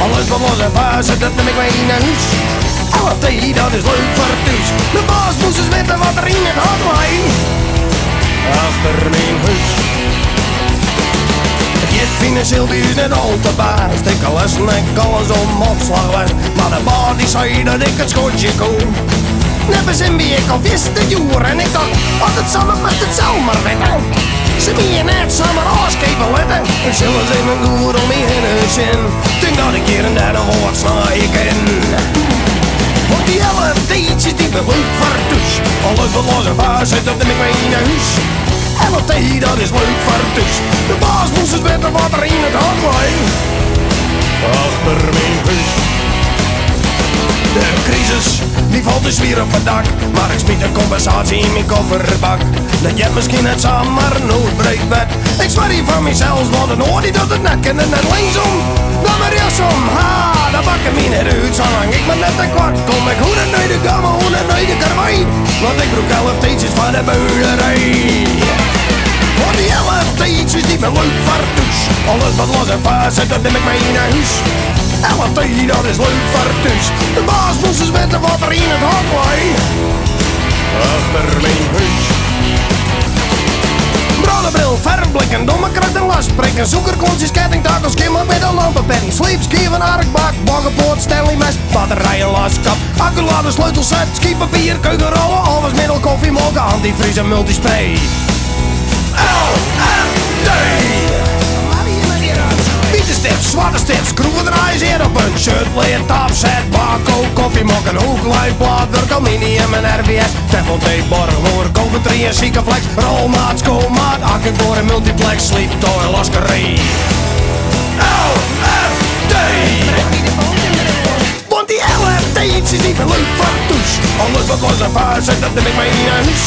Alles wat los en vaas, dat neem ik mee naar huis. LFT, dat is leuk voor het thuis. De baas moest eens weten wat er in het hart lay. Achter mijn huis. Het jet financieel die is net al te baas. Ik alles en ik alles om opslag was. Maar de baas die zei dat ik het schotje kon. Net als in wie ik al wist de joer. En ik dacht, wat het zal met het zomaar weten. Ze meer net samen afskepen letten. En zullen ze mijn goer om me heen zin. Denk dat ik hier en daar een woord snijden ken. Want die LFT'tjes die ben leuk voor het thuis. Alles wat los en vaas zit, dat neem ik mee naar huis. LFT, dat is leuk voor het thuis. De baas moest eens weten wat er in het hart lay. Achter mijn huis. De crisis, die valt dus weer op het dak. Maar ik smiet de compensatie in mijn kofferbak. Dat je misschien net samen maar een noodbreek werd. Ik zwaar hier van mezelf, want een oor die doet het nek en net linksom. Dan maar jas om, ha, dan bakken me net uit. Zolang ik maar net een kwart kom, ik hoe het nu de gammel, hoe het nu de karwei. Want ik broek LFT'tjes van de beulerij. Want die LFT'tjes die ben leuk voor het thuis. Alles wat los en vaas zit, dat neem ik mee naar huis. LFT, dat is leuk voor het thuis. De baas moest eens weten wat er in het hart lay. Achter mijn huis. Bronnenbril, verfblik en domme kruid en lasprikken. Zoekerklontjes, kettingtakels, skimmer met een lampenpen. Sleepschieven, arkbak, baggerpoort, Stanley mes. Batterijen, laskap, acculaden, sleutelset. Skipapier, keukenrollen, afwasmiddel, koffie, mogen, antivries en multispray. LFT. Witte stift, zwarte stift, schroevendraaiers hier op een shirt, leer, topset, bako, koffiemok, een hoeklijnplaat, werk aluminium en RVS, Teflon, borgmoer, Coventry en Ziekenflex, rolmaat, skoolmaat, akkerboor en multiplex, sleeptoy en laskerij. LFT. Want die LFT'tjes die ben leuk voor het thuis. Alles wat los en vaas zit, dat neem ik mee naar huis.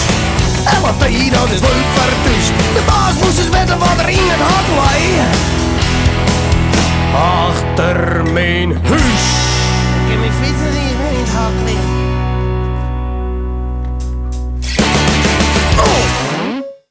LFT, dat is leuk voor het thuis. De baas moest eens weten wat er in het hart lay. Achter mijn huis. Ik heb mijn fiets niet in het hart liggen.